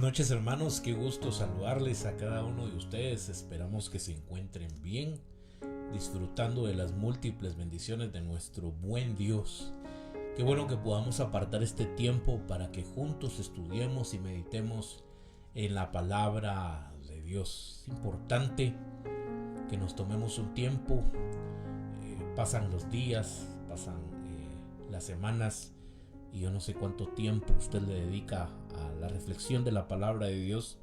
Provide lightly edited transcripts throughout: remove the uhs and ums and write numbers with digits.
noches, hermanos, qué gusto saludarles a cada uno de ustedes. Esperamos que se encuentren bien, disfrutando de las múltiples bendiciones de nuestro buen Dios. Qué bueno que podamos apartar este tiempo para que juntos estudiemos y meditemos en la palabra de Dios. Es importante que nos tomemos un tiempo. Pasan los días, pasan las semanas, y yo no sé cuánto tiempo usted le dedica a la reflexión de la palabra de Dios,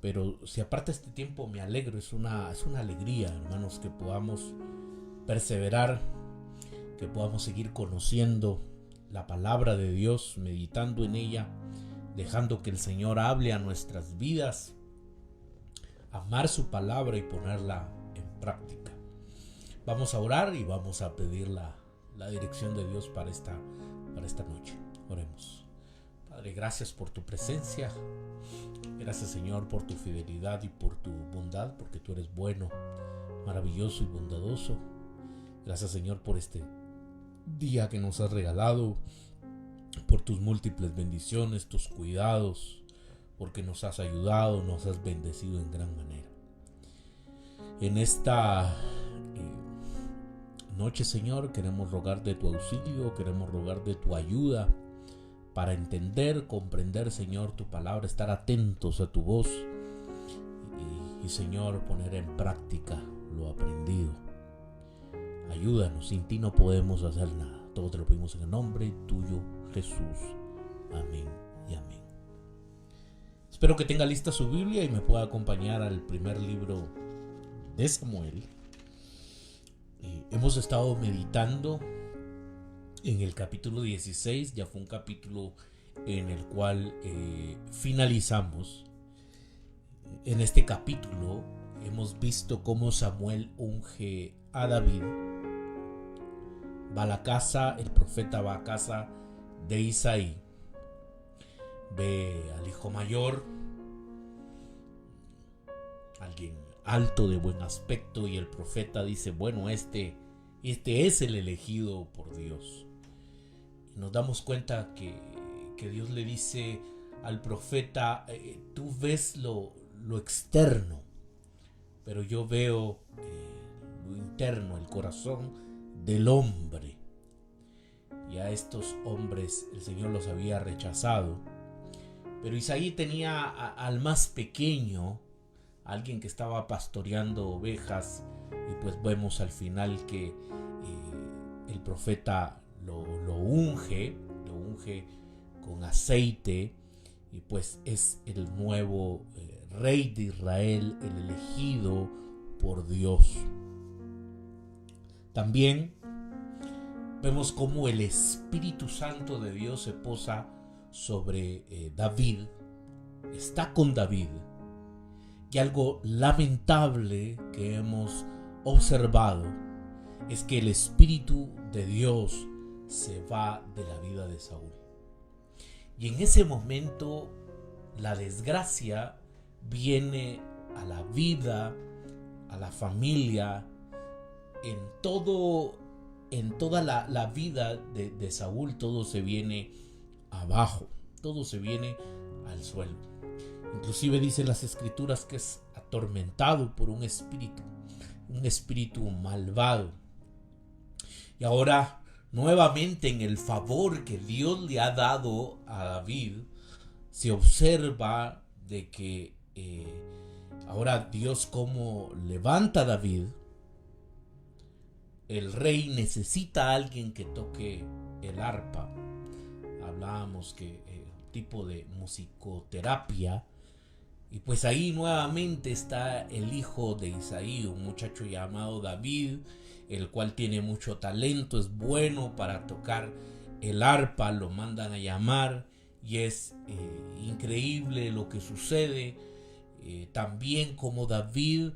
pero si aparta este tiempo me alegro. Es una alegría, hermanos, que podamos perseverar, que podamos seguir conociendo la palabra de Dios, meditando en ella, dejando que el Señor hable a nuestras vidas, amar su palabra y ponerla en práctica. Vamos a orar y vamos a pedir la dirección de Dios para esta noche. Oremos. Padre, gracias por tu presencia. Gracias, Señor, por tu fidelidad y por tu bondad, porque tú eres bueno, maravilloso y bondadoso. Gracias, Señor, por este día que nos has regalado, por tus múltiples bendiciones, tus cuidados, porque nos has ayudado, nos has bendecido en gran manera. En esta noche, Señor, queremos rogar de tu auxilio, queremos rogar de tu ayuda para entender, comprender, Señor, tu palabra, estar atentos a tu voz y Señor, poner en práctica lo aprendido. Ayúdanos, sin ti no podemos hacer nada. Todo te lo pedimos en el nombre tuyo, Jesús. Amén y amén. Espero que tenga lista su Biblia y me pueda acompañar al primer libro de Samuel. Hemos estado meditando en el capítulo 16, ya fue un capítulo en el cual finalizamos. En este capítulo hemos visto cómo Samuel unge a David. El profeta va a casa de Isaí, ve al hijo mayor, alguien alto de buen aspecto, y el profeta dice: bueno, este es el elegido por Dios. Y nos damos cuenta que Dios le dice al profeta: tú ves lo externo, pero yo veo lo interno, el corazón del hombre. Y a estos hombres el Señor los había rechazado, pero Isaí tenía al más pequeño, alguien que estaba pastoreando ovejas, y pues vemos al final que el profeta lo unge con aceite, y pues es el nuevo rey de Israel, el elegido por Dios. También vemos cómo el Espíritu Santo de Dios se posa sobre David, está con David. Y algo lamentable que hemos observado es que el Espíritu de Dios se va de la vida de Saúl. Y en ese momento la desgracia viene a la vida, a la familia, en toda la vida de Saúl. Todo se viene abajo, todo se viene al suelo. Inclusive dicen las escrituras que es atormentado por un espíritu malvado. Y ahora, nuevamente, en el favor que Dios le ha dado a David, se observa de que ahora Dios como levanta a David. El rey necesita a alguien que toque el arpa. Hablábamos que tipo de musicoterapia. Y pues ahí nuevamente está el hijo de Isaí, un muchacho llamado David, el cual tiene mucho talento, es bueno para tocar el arpa. Lo mandan a llamar y es increíble lo que sucede. También como David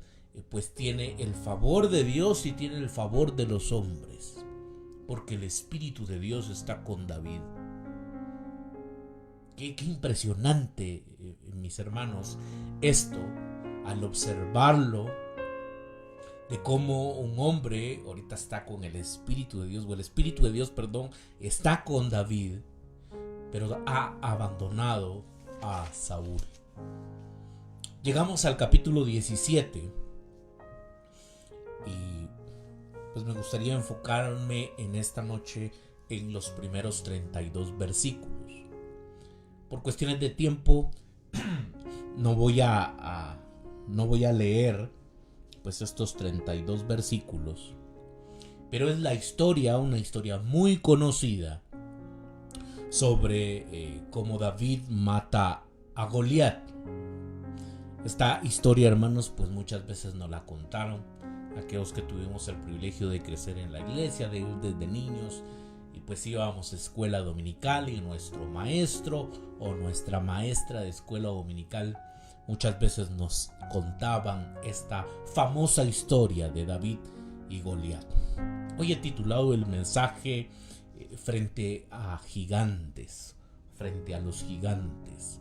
pues tiene el favor de Dios y tiene el favor de los hombres, porque el Espíritu de Dios está con David. Qué impresionante, mis hermanos, esto, al observarlo, de cómo un hombre ahorita está con el Espíritu de Dios, o el Espíritu de Dios, está con David, pero ha abandonado a Saúl. Llegamos al capítulo 17 y pues me gustaría enfocarme en esta noche en los primeros 32 versículos. Por cuestiones de tiempo no voy a leer pues estos 32 versículos, pero es la historia, una historia muy conocida sobre cómo David mata a Goliat. Esta historia, hermanos, pues muchas veces nos la contaron aquellos que tuvimos el privilegio de crecer en la iglesia desde niños, y pues íbamos a escuela dominical y nuestro maestro o nuestra maestra de escuela dominical muchas veces nos contaban esta famosa historia de David y Goliat. Hoy he titulado el mensaje frente a gigantes, frente a los gigantes.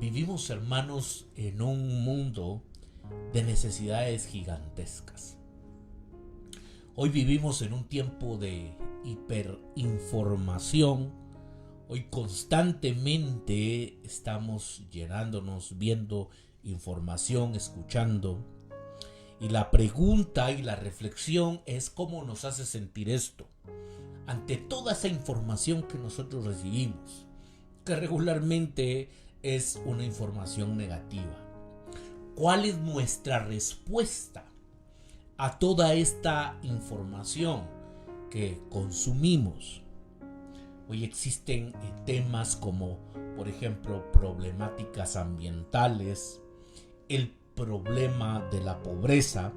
Vivimos, hermanos, en un mundo de necesidades gigantescas. Hoy vivimos en un tiempo de hiperinformación. Hoy constantemente estamos llenándonos, viendo información, escuchando. Y la pregunta y la reflexión es cómo nos hace sentir esto ante toda esa información que nosotros recibimos, que regularmente es una información negativa. ¿Cuál es nuestra respuesta a toda esta información que consumimos? Hoy existen temas como, por ejemplo, problemáticas ambientales, el problema de la pobreza.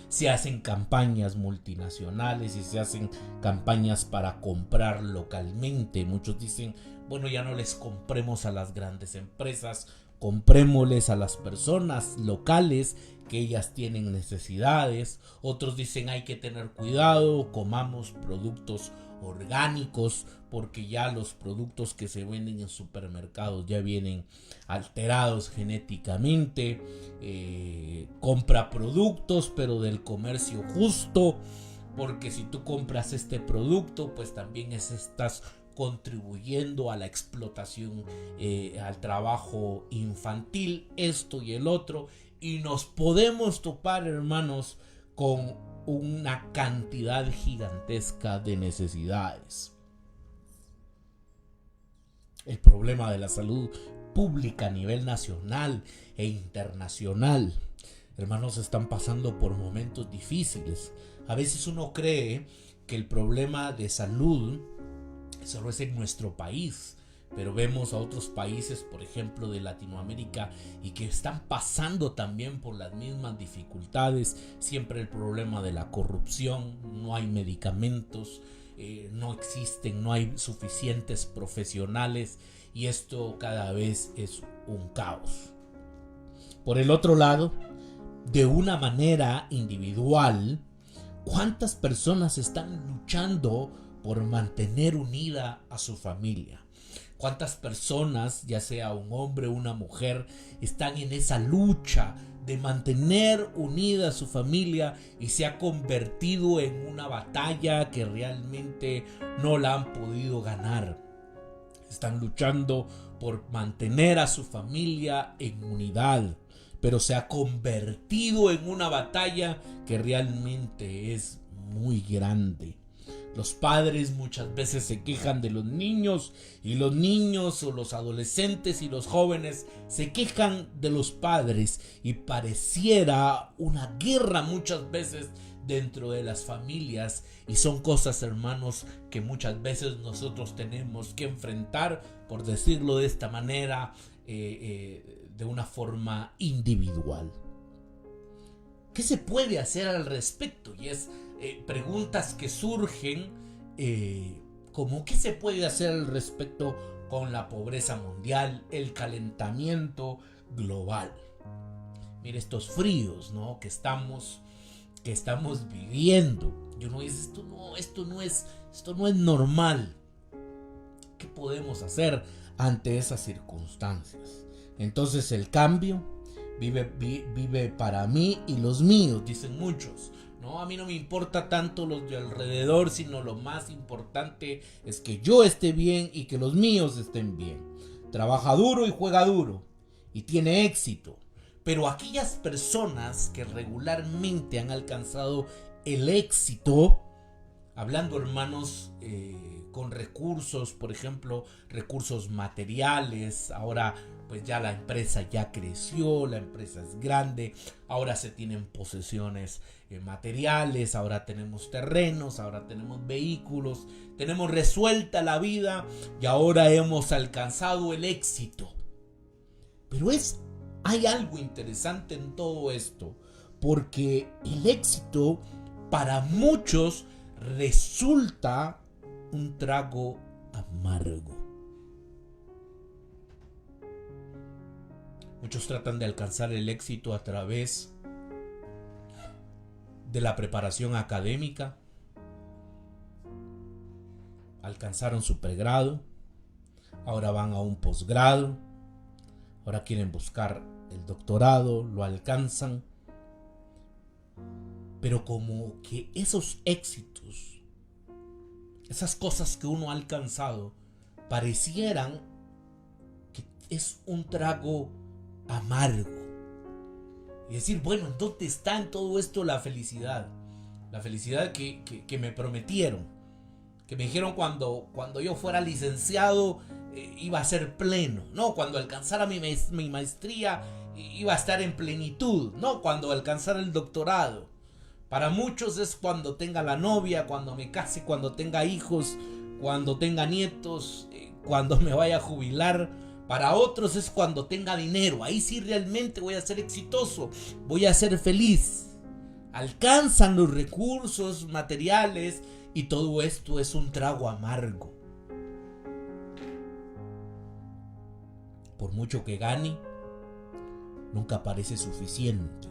Se hacen campañas multinacionales y se hacen campañas para comprar localmente. Muchos dicen, bueno, ya no les compremos a las grandes empresas, comprémosles a las personas locales que ellas tienen necesidades. Otros dicen, hay que tener cuidado, comamos productos orgánicos, porque ya los productos que se venden en supermercados ya vienen alterados genéticamente. Compra productos, pero del comercio justo, porque si tú compras este producto, pues también estás contribuyendo a la explotación, al trabajo infantil, esto y el otro, y nos podemos topar, hermanos, con una cantidad gigantesca de necesidades. El problema de la salud pública a nivel nacional e internacional. Hermanos, están pasando por momentos difíciles. A veces uno cree que el problema de salud solo es en nuestro país, pero vemos a otros países, por ejemplo de Latinoamérica, y que están pasando también por las mismas dificultades. Siempre el problema de la corrupción, no hay medicamentos, no existen, no hay suficientes profesionales, y esto cada vez es un caos. Por el otro lado, de una manera individual, ¿cuántas personas están luchando por mantener unida a su familia? ¿Cuántas personas, ya sea un hombre o una mujer, están en esa lucha de mantener unida a su familia y se ha convertido en una batalla que realmente no la han podido ganar? Están luchando por mantener a su familia en unidad, pero se ha convertido en una batalla que realmente es muy grande. Los padres muchas veces se quejan de los niños, y los niños o los adolescentes y los jóvenes se quejan de los padres, y pareciera una guerra muchas veces dentro de las familias, y son cosas, hermanos, que muchas veces nosotros tenemos que enfrentar, por decirlo de esta manera, de una forma individual. ¿Qué se puede hacer al respecto? Y es preguntas que surgen, como ¿qué se puede hacer al respecto con la pobreza mundial, el calentamiento global? Mire, estos fríos, ¿no?, que estamos viviendo. Y uno dice, esto no es normal. ¿Qué podemos hacer ante esas circunstancias? Entonces el cambio vive para mí y los míos, dicen muchos. No, a mí no me importa tanto los de alrededor, sino lo más importante es que yo esté bien y que los míos estén bien. trabaja duro y juega duro y tiene éxito. Pero aquellas personas que regularmente han alcanzado el éxito, hablando, hermanos, con recursos, por ejemplo, recursos materiales. Ahora pues ya la empresa ya creció, la empresa es grande, ahora se tienen posesiones materiales, ahora tenemos terrenos, ahora tenemos vehículos, tenemos resuelta la vida y ahora hemos alcanzado el éxito. Pero hay algo interesante en todo esto, porque el éxito para muchos resulta un trago amargo. Muchos tratan de alcanzar el éxito a través de la preparación académica. Alcanzaron su pregrado, ahora van a un posgrado, ahora quieren buscar el doctorado, lo alcanzan. Pero como que esos éxitos, esas cosas que uno ha alcanzado, parecieran que es un trago amargo. Y decir, bueno, ¿en dónde está en todo esto la felicidad? La felicidad que me prometieron, que me dijeron cuando yo fuera licenciado iba a ser pleno. No, cuando alcanzara mi maestría iba a estar en plenitud. No, cuando alcanzara el doctorado. Para muchos es cuando tenga la novia, cuando me case, cuando tenga hijos, cuando tenga nietos, cuando me vaya a jubilar. Para otros es cuando tenga dinero. Ahí sí realmente voy a ser exitoso, voy a ser feliz. Alcanzan los recursos materiales y todo esto es un trago amargo. Por mucho que gane, nunca parece suficiente.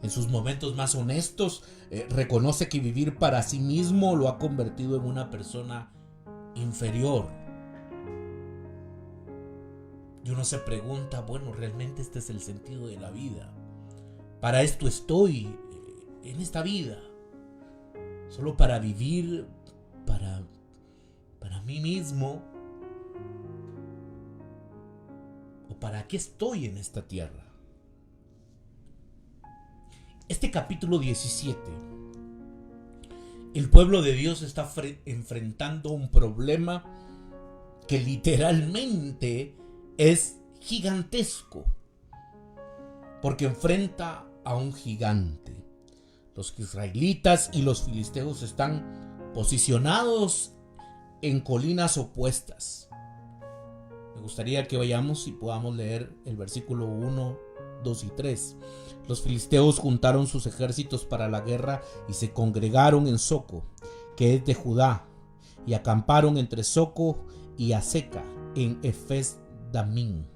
En sus momentos más honestos, reconoce que vivir para sí mismo lo ha convertido en una persona inferior. Y uno se pregunta, bueno, ¿realmente este es el sentido de la vida? Para esto estoy en esta vida. Solo para vivir para mí mismo. ¿O para qué estoy en esta tierra? Este capítulo 17, el pueblo de Dios está enfrentando un problema que literalmente es gigantesco, porque enfrenta a un gigante. Los israelitas y los filisteos están posicionados en colinas opuestas. Me gustaría que vayamos y podamos leer el versículo 1, 2 y 3. Los filisteos juntaron sus ejércitos para la guerra y se congregaron en Soco, que es de Judá, y acamparon entre Soco y Aseca, en Efes-Damín.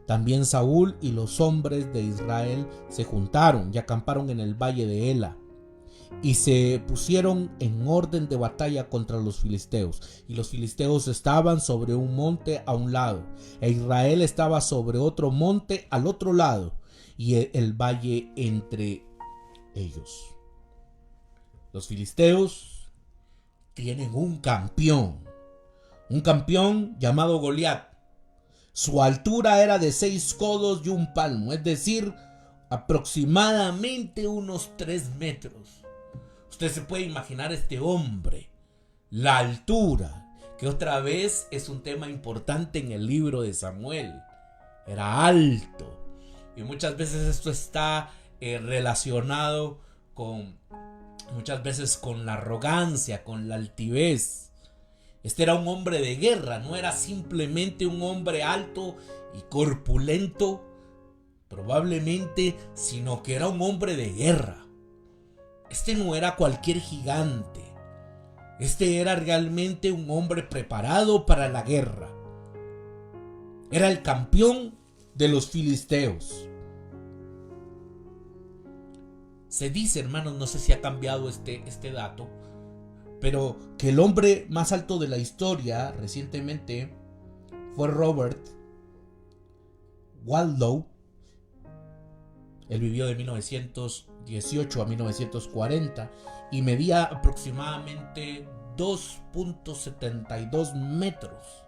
También Saúl y los hombres de Israel se juntaron y acamparon en el valle de Ela, y se pusieron en orden de batalla contra los filisteos. Y los filisteos estaban sobre un monte a un lado, e Israel estaba sobre otro monte al otro lado, y el valle entre ellos. Los filisteos tienen un campeón llamado Goliat. Su altura era de 6 codos y un palmo, es decir, aproximadamente unos 3 metros. Usted se puede imaginar este hombre, la altura, que otra vez es un tema importante en el libro de Samuel. Era alto. Y muchas veces esto está relacionado muchas veces con la arrogancia, con la altivez. Este era un hombre de guerra, no era simplemente un hombre alto y corpulento, probablemente, sino que era un hombre de guerra. Este no era cualquier gigante. Este era realmente un hombre preparado para la guerra. Era el campeón de los filisteos. Se dice, hermanos, no sé si ha cambiado este dato, pero que el hombre más alto de la historia recientemente fue Robert Wadlow. Él vivió de 1918 a 1940 y medía aproximadamente 2.72 metros.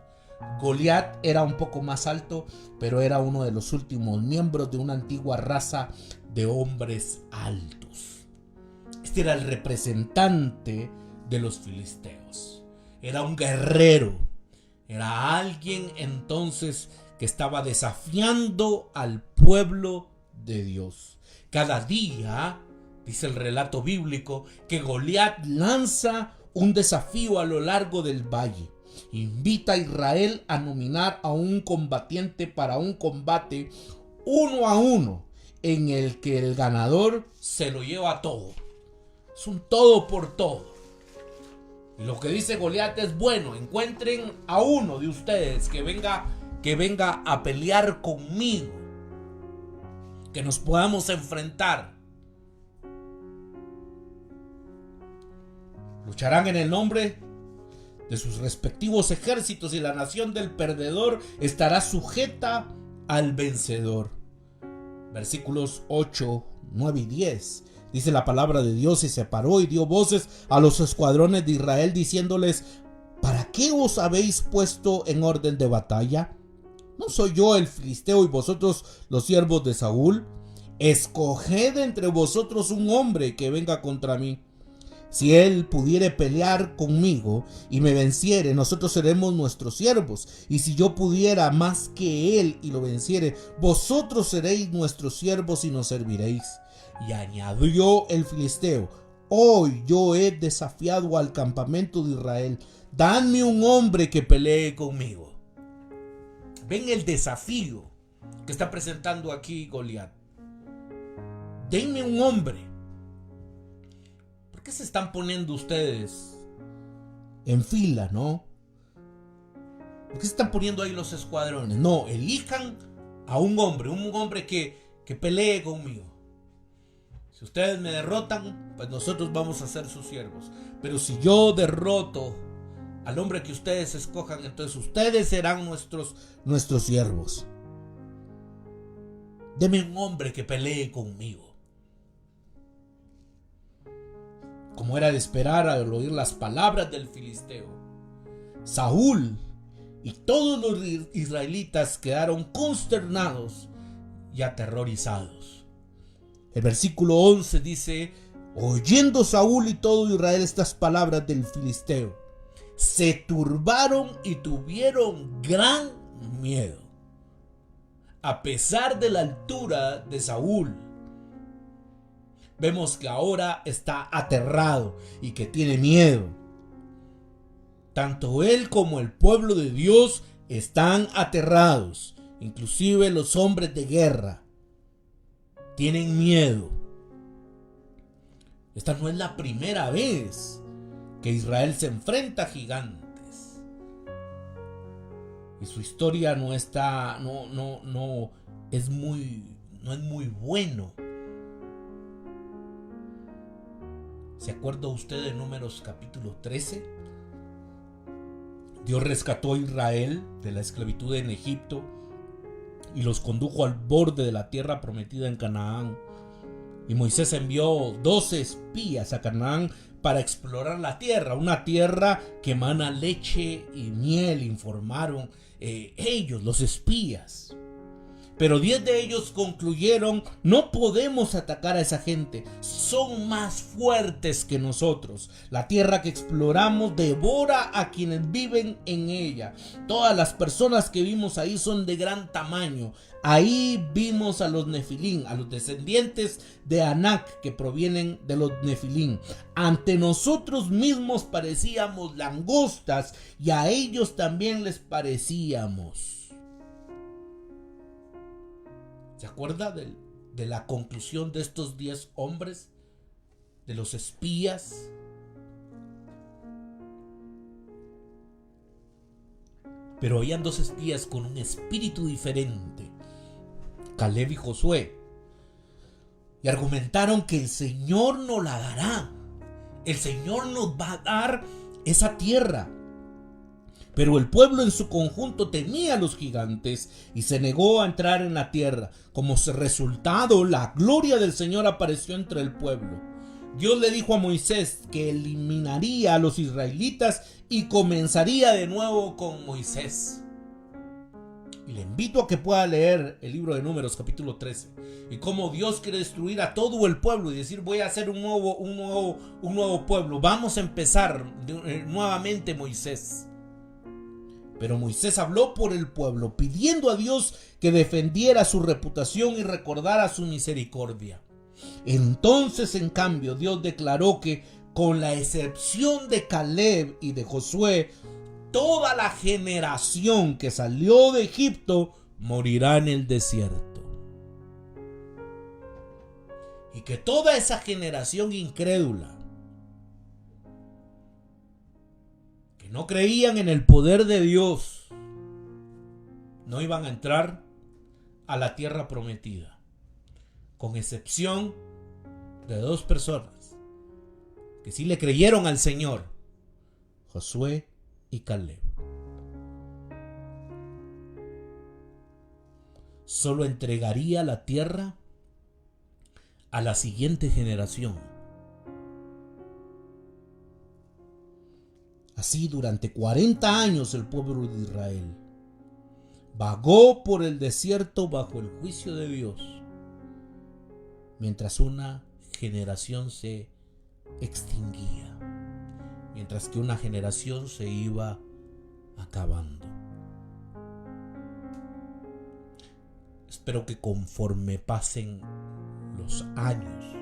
Goliat era un poco más alto, pero era uno de los últimos miembros de una antigua raza de hombres altos. Este era el representante de los filisteos. Era un guerrero. Era alguien entonces que estaba desafiando al pueblo de Dios. Cada día, dice el relato bíblico, que Goliat lanza un desafío a lo largo del valle. Invita a Israel a nominar a un combatiente para un combate 1 a 1, en el que el ganador se lo lleva todo. Es un todo por todo. Y lo que dice Goliat es: bueno, encuentren a uno de ustedes que venga a pelear conmigo, que nos podamos enfrentar. Lucharán en el nombre de sus respectivos ejércitos y la nación del perdedor estará sujeta al vencedor. Versículos 8, 9 y 10. Dice la palabra de Dios: y se paró y dio voces a los escuadrones de Israel diciéndoles: ¿para qué os habéis puesto en orden de batalla? ¿No soy yo el filisteo y vosotros los siervos de Saúl? Escoged entre vosotros un hombre que venga contra mí. Si él pudiere pelear conmigo y me venciere, nosotros seremos nuestros siervos. Y si yo pudiera más que él y lo venciere, vosotros seréis nuestros siervos y nos serviréis. Y añadió el filisteo: hoy yo he desafiado al campamento de Israel. Dadme un hombre que pelee conmigo. Ven el desafío que está presentando aquí Goliat. Denme un hombre. ¿Por qué se están poniendo ustedes en fila, no? ¿Por qué se están poniendo ahí los escuadrones? No, elijan a un hombre que pelee conmigo. Si ustedes me derrotan, pues nosotros vamos a ser sus siervos. Pero si yo derroto al hombre que ustedes escojan, entonces ustedes serán nuestros siervos. Deme un hombre que pelee conmigo. Como era de esperar al oír las palabras del filisteo, Saúl y todos los israelitas quedaron consternados y aterrorizados. El versículo 11 dice: oyendo Saúl y todo Israel estas palabras del filisteo, se turbaron y tuvieron gran miedo. A pesar de la altura de Saúl, vemos que ahora está aterrado y que tiene miedo. Tanto él como el pueblo de Dios están aterrados. Inclusive los hombres de guerra tienen miedo. Esta no es la primera vez que Israel se enfrenta a gigantes. Y su historia no es muy bueno. ¿Se acuerda usted de Números capítulo 13? Dios rescató a Israel de la esclavitud en Egipto y los condujo al borde de la tierra prometida en Canaán. Y Moisés envió 12 espías a Canaán para explorar la tierra, una tierra que emana leche y miel, informaron ellos, los espías. Pero 10 de ellos concluyeron: no podemos atacar a esa gente, son más fuertes que nosotros. La tierra que exploramos devora a quienes viven en ella. Todas las personas que vimos ahí son de gran tamaño. Ahí vimos a los Nefilín, a los descendientes de Anac que provienen de los Nefilín. Ante nosotros mismos parecíamos langostas y a ellos también les parecíamos. ¿Se acuerda de la conclusión de estos 10 hombres? De los espías. Pero habían 2 espías con un espíritu diferente, Caleb y Josué. Y argumentaron que el Señor nos la dará. El Señor nos va a dar esa tierra. Pero el pueblo en su conjunto temía a los gigantes y se negó a entrar en la tierra. Como resultado, la gloria del Señor apareció entre el pueblo. Dios le dijo a Moisés que eliminaría a los israelitas y comenzaría de nuevo con Moisés. Y le invito a que pueda leer el libro de Números capítulo 13 y cómo Dios quiere destruir a todo el pueblo y decir: voy a hacer un nuevo pueblo. Vamos a empezar nuevamente, Moisés. Pero Moisés habló por el pueblo, pidiendo a Dios que defendiera su reputación y recordara su misericordia. Entonces, en cambio, Dios declaró que, con la excepción de Caleb y de Josué, toda la generación que salió de Egipto morirá en el desierto. Y que toda esa generación incrédula, que no creían en el poder de Dios, no iban a entrar a la tierra prometida, con excepción de 2 personas que sí le creyeron al Señor: Josué y Caleb. Solo entregaría la tierra a la siguiente generación. Así, durante 40 años el pueblo de Israel vagó por el desierto bajo el juicio de Dios, mientras una generación se extinguía, mientras que una generación se iba acabando. Espero que conforme pasen los años,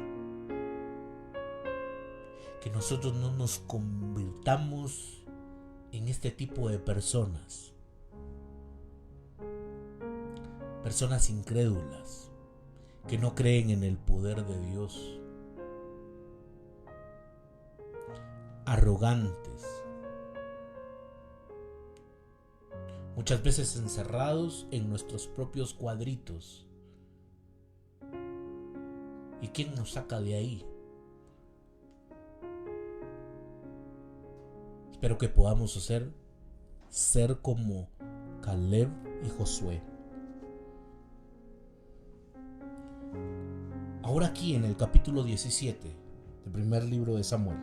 que nosotros no nos convirtamos en este tipo de personas incrédulas, que no creen en el poder de Dios, arrogantes, muchas veces encerrados en nuestros propios cuadritos. ¿Y quién nos saca de ahí? Espero que podamos ser como Caleb y Josué. Ahora, aquí en el capítulo 17 del primer libro de Samuel,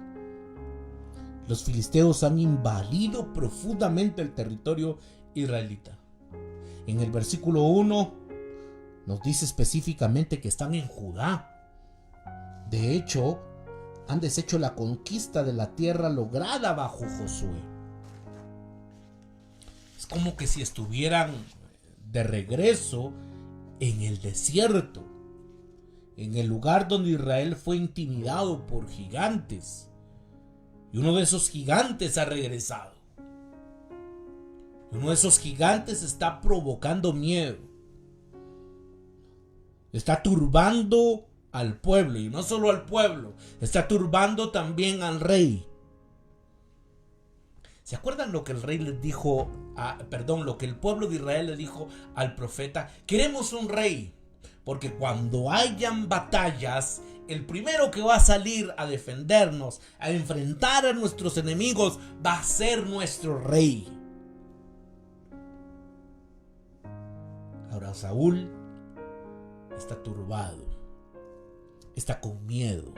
los filisteos han invadido profundamente el territorio israelita. En el versículo 1 nos dice específicamente que están en Judá. De hecho, han deshecho la conquista de la tierra lograda bajo Josué. Es como que si estuvieran de regreso en el desierto, en el lugar donde Israel fue intimidado por gigantes. Y uno de esos gigantes ha regresado. Uno de esos gigantes está provocando miedo. Está turbando al pueblo, y no solo al pueblo, está turbando también al rey. ¿Se acuerdan lo que el rey les dijo? Lo que el pueblo de Israel le dijo al profeta: queremos un rey, porque cuando hayan batallas, el primero que va a salir a defendernos, a enfrentar a nuestros enemigos, va a ser nuestro rey. Ahora Saúl está turbado, está con miedo,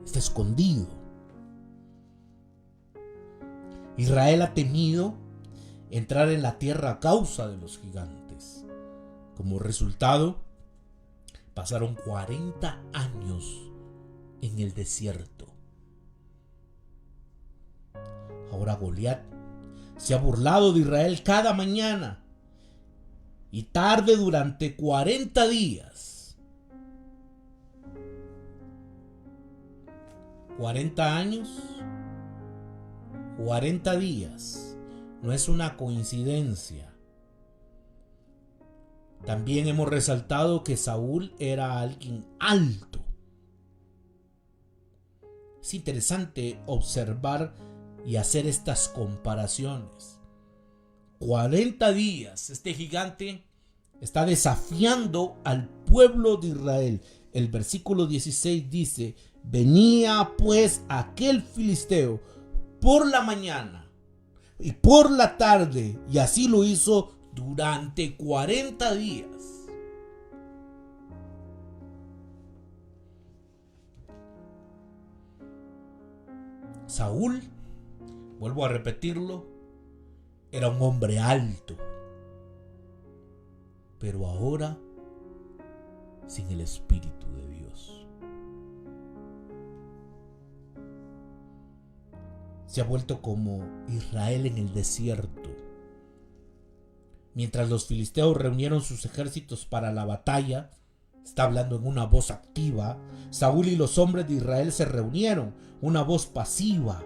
está escondido. Israel ha temido entrar en la tierra a causa de los gigantes. Como resultado, pasaron 40 años en el desierto. Ahora Goliat se ha burlado de Israel cada mañana y tarde durante 40 días. 40 años, 40 días. No es una coincidencia. También hemos resaltado que Saúl era alguien alto. Es interesante observar y hacer estas comparaciones. 40 días, este gigante está desafiando al pueblo de Israel. El versículo 16 dice: venía pues aquel filisteo por la mañana y por la tarde, y así lo hizo durante 40 días. Saúl, vuelvo a repetirlo, era un hombre alto, pero ahora sin el Espíritu de Dios. Se ha vuelto como Israel en el desierto. Mientras los filisteos reunieron sus ejércitos para la batalla, está hablando en una voz activa, Saúl y los hombres de Israel se reunieron, una voz pasiva.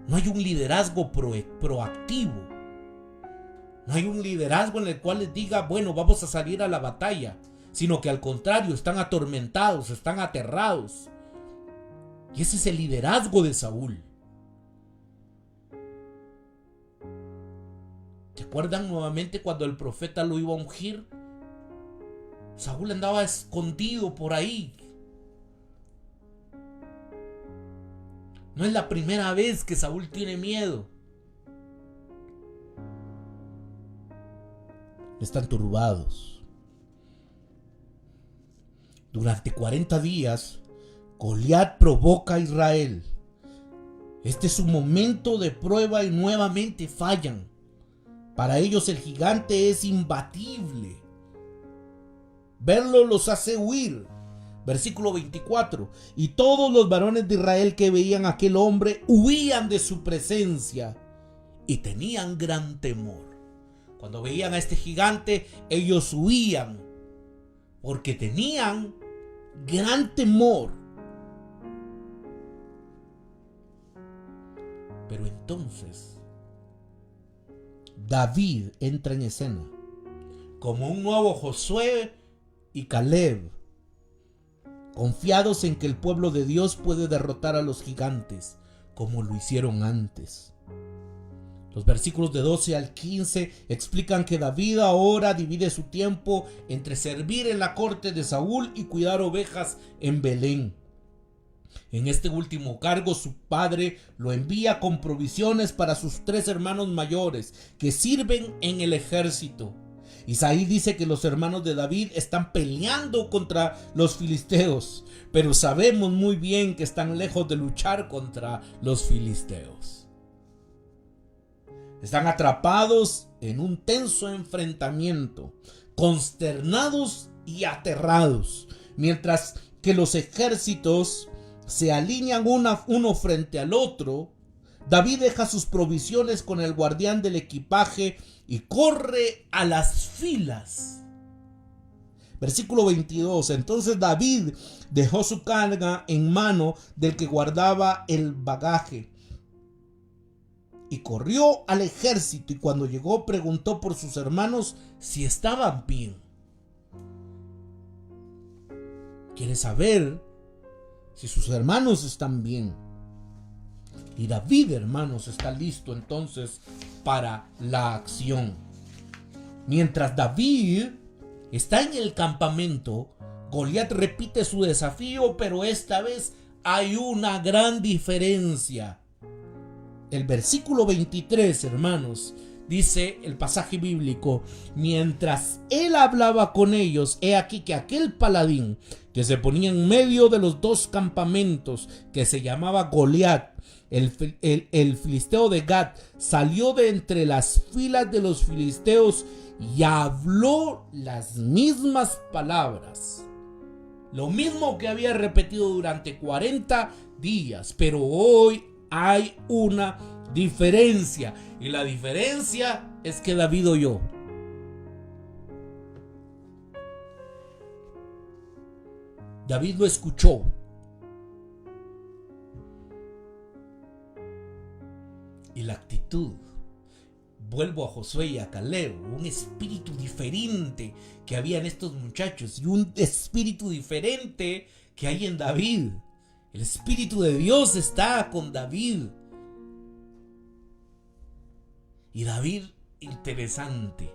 No hay un liderazgo proactivo. No hay un liderazgo en el cual les diga, bueno, vamos a salir a la batalla, sino que al contrario, están atormentados, están aterrados. Y ese es el liderazgo de Saúl. ¿Se acuerdan nuevamente cuando el profeta lo iba a ungir? Saúl andaba escondido por ahí. No es la primera vez que Saúl tiene miedo. Están turbados. Durante 40 días, Goliat provoca a Israel. Este es su momento de prueba y nuevamente fallan. Para ellos el gigante es imbatible. Verlo los hace huir. Versículo 24. Y todos los varones de Israel que veían a aquel hombre huían de su presencia y tenían gran temor. Cuando veían a este gigante, ellos huían porque tenían gran temor. Pero entonces David entra en escena como un nuevo Josué y Caleb, confiados en que el pueblo de Dios puede derrotar a los gigantes como lo hicieron antes. Los versículos de 12 al 15 explican que David ahora divide su tiempo entre servir en la corte de Saúl y cuidar ovejas en Belén. En este último cargo, su padre lo envía con provisiones para sus 3 hermanos mayores que sirven en el ejército. Isaí dice que los hermanos de David están peleando contra los filisteos, pero sabemos muy bien que están lejos de luchar contra los filisteos. Están atrapados en un tenso enfrentamiento, consternados y aterrados, mientras que los ejércitos se alinean uno frente al otro. David deja sus provisiones con el guardián del equipaje y corre a las filas. Versículo 22. Entonces David dejó su carga en mano del que guardaba el bagaje y corrió al ejército, y cuando llegó preguntó por sus hermanos si estaban bien. Quiere saber si sus hermanos están bien. Y David, hermanos, está listo entonces para la acción. Mientras David está en el campamento, Goliat repite su desafío, pero esta vez hay una gran diferencia. El versículo 23, hermanos, dice el pasaje bíblico: mientras él hablaba con ellos, he aquí que aquel paladín que se ponía en medio de los 2 campamentos, que se llamaba Goliat, el filisteo de Gat, salió de entre las filas de los filisteos y habló las mismas palabras. Lo mismo que había repetido durante 40 días, pero hoy hay una diferencia, y la diferencia es que David oyó. David lo escuchó. Y la actitud, vuelvo a Josué y a Caleb, un espíritu diferente que había en estos muchachos y un espíritu diferente que hay en David. El Espíritu de Dios está con David. Y David, interesante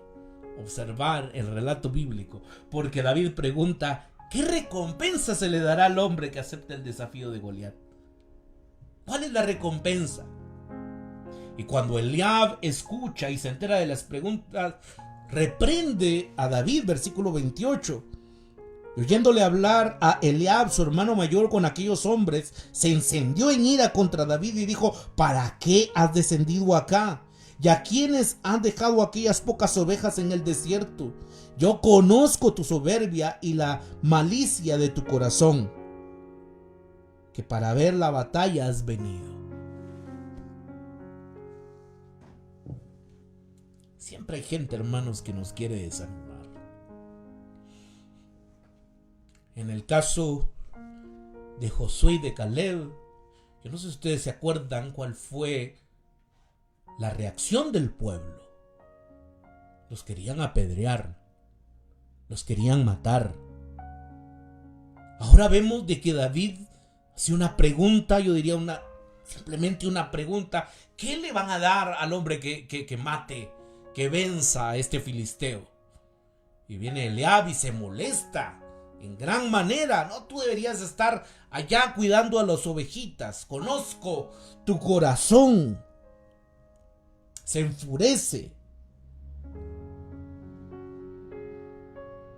observar el relato bíblico, porque David pregunta: ¿qué recompensa se le dará al hombre que acepte el desafío de Goliat? ¿Cuál es la recompensa? Y cuando Eliab escucha y se entera de las preguntas, reprende a David, versículo 28. Y oyéndole hablar a Eliab, su hermano mayor, con aquellos hombres, se encendió en ira contra David y dijo: ¿para qué has descendido acá? ¿Y a quiénes han dejado aquellas pocas ovejas en el desierto? Yo conozco tu soberbia y la malicia de tu corazón, que para ver la batalla has venido. Siempre hay gente, hermanos, que nos quiere desanimar. En el caso de Josué y de Caleb, yo no sé si ustedes se acuerdan cuál fue la reacción del pueblo. Los querían apedrear, los querían matar. Ahora vemos de que David hace una pregunta, yo diría simplemente una pregunta. ¿Qué le van a dar al hombre que mate, que venza a este filisteo? Y viene Eliab y se molesta en gran manera. No, tú deberías estar allá cuidando a las ovejitas. Conozco tu corazón. Se enfurece.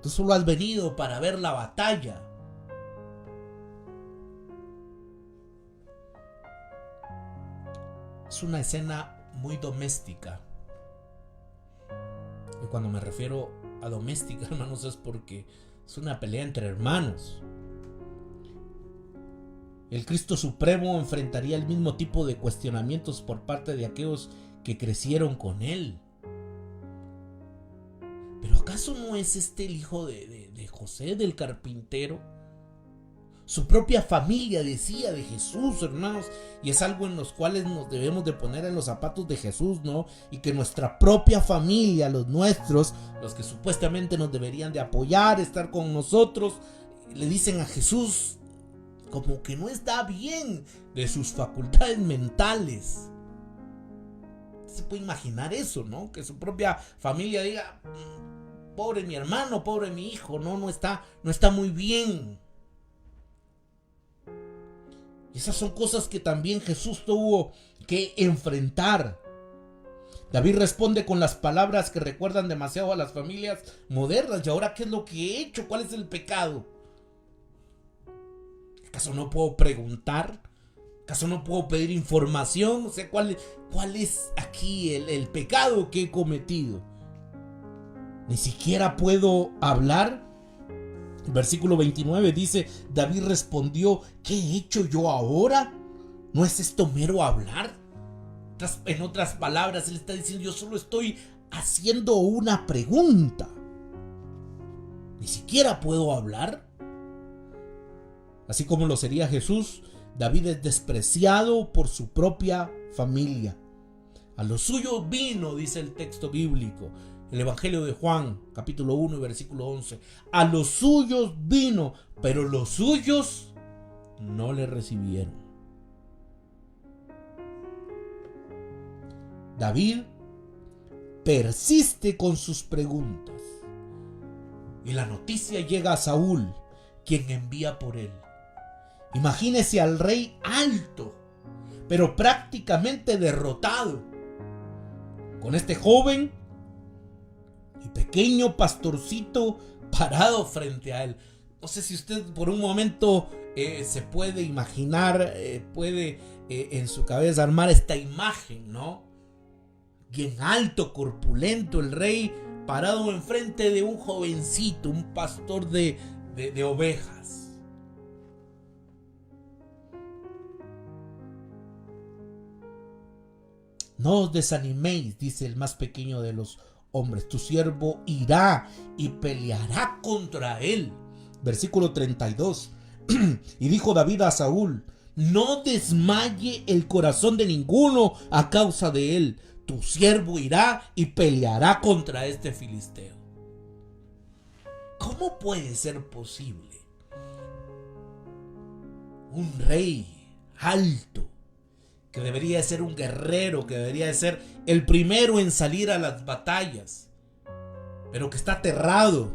Tú solo has venido para ver la batalla. Es una escena muy doméstica. Y cuando me refiero a doméstica, hermanos, es porque es una pelea entre hermanos. El Cristo Supremo enfrentaría el mismo tipo de cuestionamientos por parte de aquellos que crecieron con Él. ¿Pero acaso no es este el hijo de José, del carpintero? Su propia familia decía de Jesús, hermanos, y es algo en los cuales nos debemos de poner en los zapatos de Jesús, ¿no? Y que nuestra propia familia, los nuestros, los que supuestamente nos deberían de apoyar, estar con nosotros, le dicen a Jesús como que no está bien de sus facultades mentales. Se puede imaginar eso, ¿no? Que su propia familia diga, pobre mi hermano, pobre mi hijo, no está muy bien. Esas son cosas que también Jesús tuvo que enfrentar. David responde con las palabras que recuerdan demasiado a las familias modernas. ¿Y ahora qué es lo que he hecho? ¿Cuál es el pecado? ¿Acaso no puedo preguntar? ¿Acaso no puedo pedir información? O sea, ¿cuál es aquí el pecado que he cometido? Ni siquiera puedo hablar. Versículo 29 dice, David respondió, ¿qué he hecho yo ahora? ¿No es esto mero hablar? En otras palabras, él está diciendo, yo solo estoy haciendo una pregunta. Ni siquiera puedo hablar. Así como lo sería Jesús, David es despreciado por su propia familia. A los suyos vino, dice el texto bíblico. El Evangelio de Juan, capítulo 1 y versículo 11. A los suyos vino, pero los suyos no le recibieron. David persiste con sus preguntas. Y la noticia llega a Saúl, quien envía por él. Imagínese al rey alto, pero prácticamente derrotado, con este joven y pequeño pastorcito parado frente a él. No sé si usted por un momento se puede imaginar, puede en su cabeza armar esta imagen, ¿no? Bien alto, corpulento, el rey parado enfrente de un jovencito, un pastor de ovejas. No os desaniméis, dice el más pequeño de los hombres, tu siervo irá y peleará contra él. Versículo 32. Y dijo David a Saúl, no desmaye el corazón de ninguno a causa de él. Tu siervo irá y peleará contra este filisteo. ¿Cómo puede ser posible un rey alto, que debería ser un guerrero, que debería ser el primero en salir a las batallas, pero que está aterrado,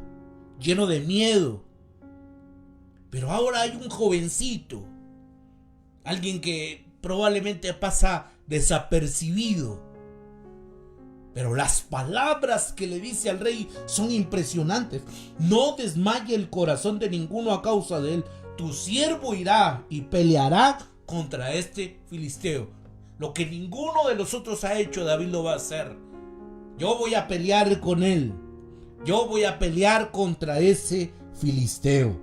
lleno de miedo? Pero ahora hay un jovencito, alguien que probablemente pasa desapercibido, pero las palabras que le dice al rey son impresionantes. No desmaye el corazón de ninguno a causa de él. Tu siervo irá y peleará contra este filisteo. Lo que ninguno de los otros ha hecho, David lo va a hacer. Yo voy a pelear con él. Yo voy a pelear contra ese filisteo.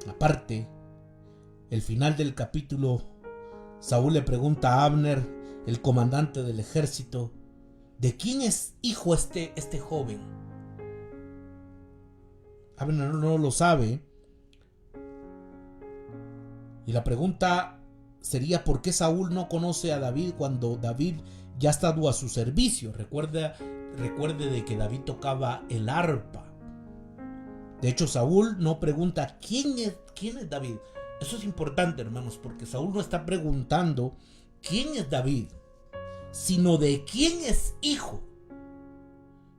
Aparte, el final del capítulo, Saúl le pregunta a Abner, el comandante del ejército, ¿de quién es hijo este joven? Abner no lo sabe. Y la pregunta sería, ¿por qué Saúl no conoce a David cuando David ya ha estado a su servicio? Recuerde de que David tocaba el arpa. De hecho, Saúl no pregunta ¿quién es David? Eso es importante, hermanos, porque Saúl no está preguntando quién es David, sino de quién es hijo.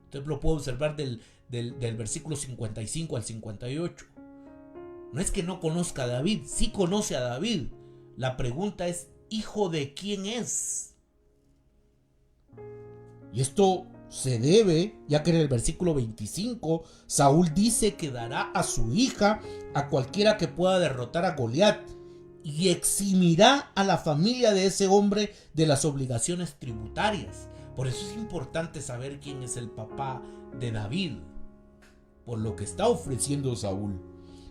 Usted lo puede observar del versículo 55 al 58. No es que no conozca a David, sí conoce a David. La pregunta es, ¿hijo de quién es? Y esto se debe, ya que en el versículo 25, Saúl dice que dará a su hija a cualquiera que pueda derrotar a Goliat y eximirá a la familia de ese hombre de las obligaciones tributarias. Por eso es importante saber quién es el papá de David, por lo que está ofreciendo Saúl.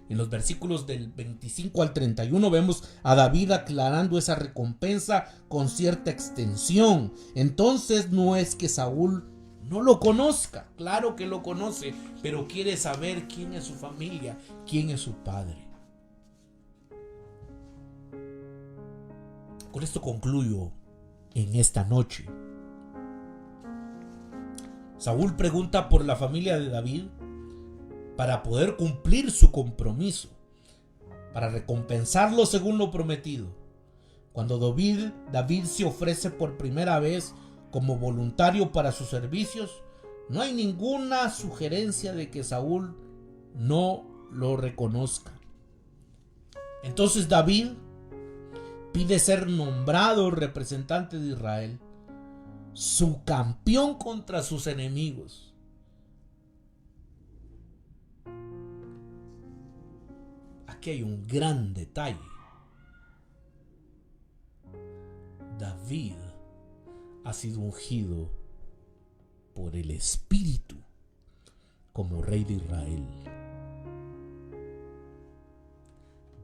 En los versículos del 25 al 31 vemos a David aclarando esa recompensa con cierta extensión. Entonces no es que Saúl no lo conozca, claro que lo conoce, pero quiere saber quién es su familia, quién es su padre. Con esto concluyo en esta noche. Saúl pregunta por la familia de David para poder cumplir su compromiso, para recompensarlo según lo prometido. Cuando David se ofrece por primera vez como voluntario para sus servicios, no hay ninguna sugerencia de que Saúl no lo reconozca. Entonces David pide ser nombrado representante de Israel, su campeón contra sus enemigos. Aquí hay un gran detalle. David ha sido ungido por el Espíritu como rey de Israel.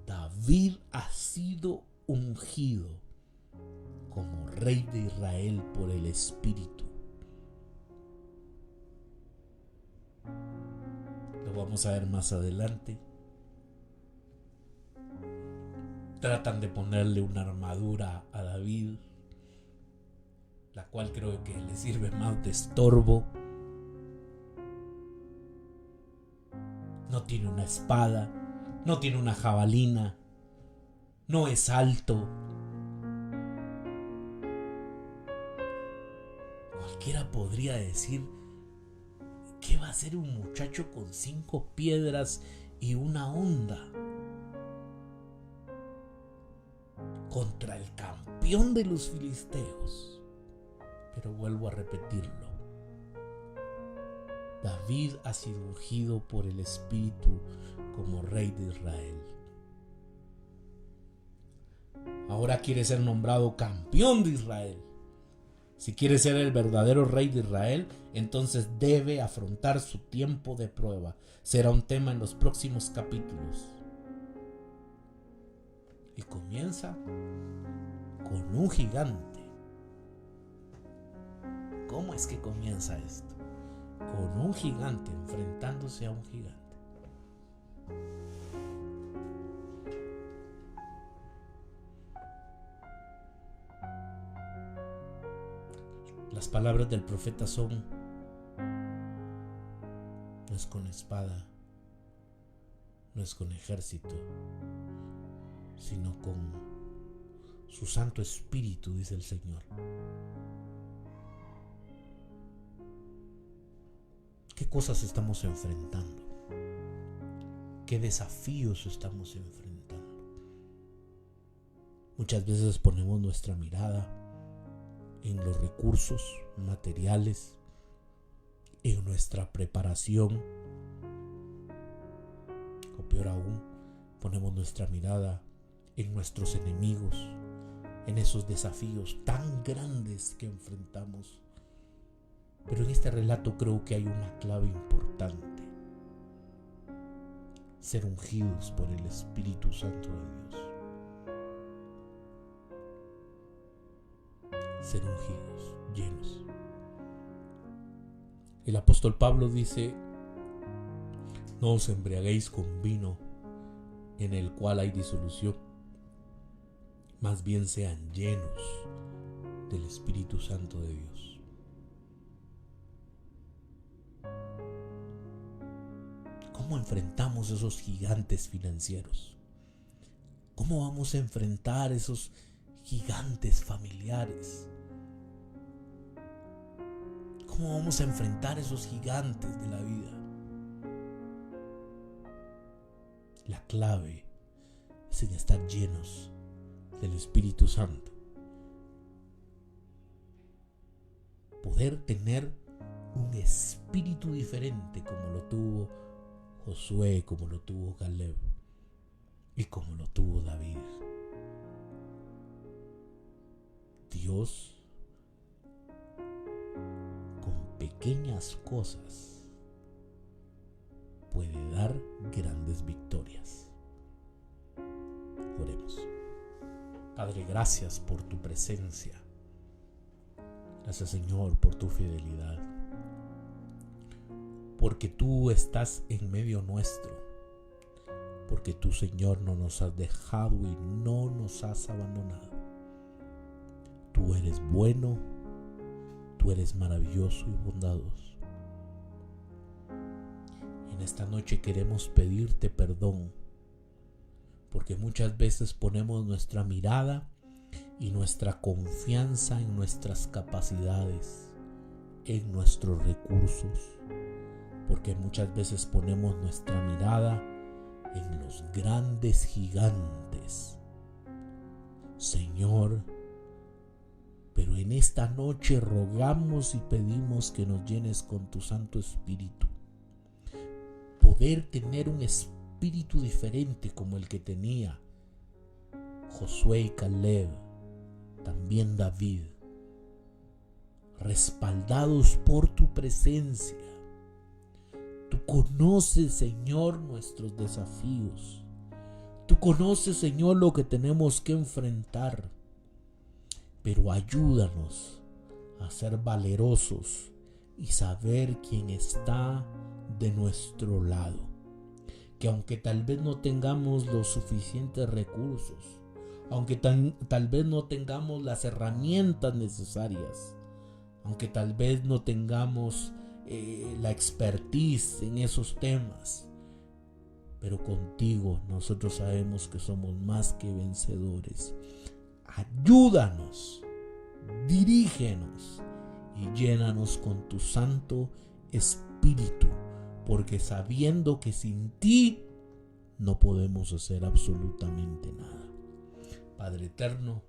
David ha sido ungido como rey de Israel por el Espíritu. Lo vamos a ver más adelante. Tratan de ponerle una armadura a David, la cual creo que le sirve más de estorbo. No tiene una espada, no tiene una jabalina, no es alto. Cualquiera podría decir, ¿qué va a hacer un muchacho con 5 piedras y una honda contra el campeón de los filisteos? Pero vuelvo a repetirlo. David ha sido ungido por el Espíritu como rey de Israel. Ahora quiere ser nombrado campeón de Israel. Si quiere ser el verdadero rey de Israel, entonces debe afrontar su tiempo de prueba. Será un tema en los próximos capítulos. Y comienza con un gigante. ¿Cómo es que comienza esto? Con un gigante enfrentándose a un gigante. Las palabras del profeta son: no es con espada, no es con ejército, sino con su Santo Espíritu, dice el Señor. ¿Qué cosas estamos enfrentando? ¿Qué desafíos estamos enfrentando? Muchas veces ponemos nuestra mirada en los recursos materiales, en nuestra preparación, o peor aún, ponemos nuestra mirada en nuestros enemigos, en esos desafíos tan grandes que enfrentamos. Pero en este relato creo que hay una clave importante: ser ungidos por el Espíritu Santo de Dios. Ser ungidos, llenos. El apóstol Pablo dice: no os embriaguéis con vino en el cual hay disolución, más bien sean llenos del Espíritu Santo de Dios. ¿Cómo enfrentamos esos gigantes financieros? ¿Cómo vamos a enfrentar esos gigantes familiares? ¿Cómo vamos a enfrentar esos gigantes de la vida? La clave es en estar llenos del Espíritu Santo. Poder tener un espíritu diferente como lo tuvo Josué, como lo tuvo Caleb y como lo tuvo David. Dios, con pequeñas cosas, puede dar grandes victorias. Oremos. Padre, gracias por tu presencia. Gracias, Señor, por tu fidelidad. Porque tú estás en medio nuestro. Porque tú, Señor, no nos has dejado y no nos has abandonado. Tú eres bueno, tú eres maravilloso y bondadoso. En esta noche queremos pedirte perdón, porque muchas veces ponemos nuestra mirada y nuestra confianza en nuestras capacidades, en nuestros recursos, porque muchas veces ponemos nuestra mirada en los grandes gigantes. Señor, pero en esta noche rogamos y pedimos que nos llenes con tu Santo Espíritu. Poder tener un espíritu diferente como el que tenía Josué y Caleb, también David, respaldados por tu presencia. Tú conoces, Señor, nuestros desafíos. Tú conoces, Señor, lo que tenemos que enfrentar. Pero ayúdanos a ser valerosos y saber quién está de nuestro lado. Que aunque tal vez no tengamos los suficientes recursos, aunque tal vez no tengamos las herramientas necesarias, aunque tal vez no tengamos la expertise en esos temas, pero contigo nosotros sabemos que somos más que vencedores. Ayúdanos, dirígenos y llénanos con tu Santo Espíritu, porque sabiendo que sin ti no podemos hacer absolutamente nada. Padre eterno,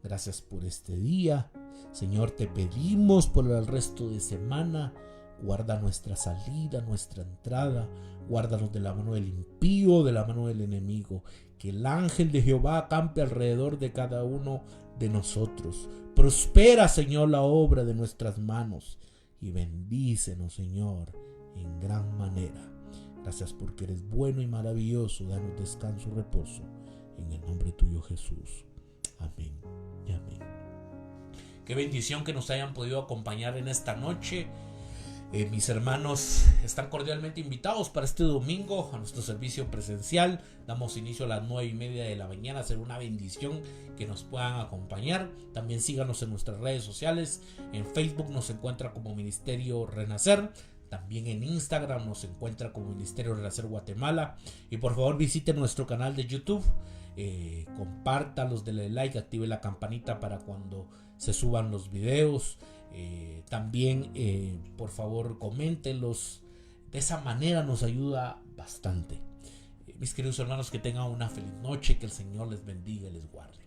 gracias por este día. Señor, te pedimos por el resto de semana. Guarda nuestra salida, nuestra entrada. Guárdanos de la mano del impío, de la mano del enemigo. Que el ángel de Jehová acampe alrededor de cada uno de nosotros. Prospera, Señor, la obra de nuestras manos. Y bendícenos, Señor, en gran manera. Gracias porque eres bueno y maravilloso. Danos descanso y reposo. En el nombre tuyo, Jesús. Amén y amén. Qué bendición que nos hayan podido acompañar en esta noche. Mis hermanos están cordialmente invitados para este domingo a nuestro servicio presencial. Damos inicio a las 9:30 de la mañana. Será una bendición que nos puedan acompañar. También síganos en nuestras redes sociales. En Facebook nos encuentra como Ministerio Renacer. También en Instagram nos encuentra como Ministerio Renacer Guatemala. Y por favor visiten nuestro canal de YouTube. Compártalos, denle like, active la campanita para cuando se suban los videos. También por favor coméntenlos. De esa manera nos ayuda bastante. Mis queridos hermanos, que tengan una feliz noche. Que el Señor les bendiga y les guarde.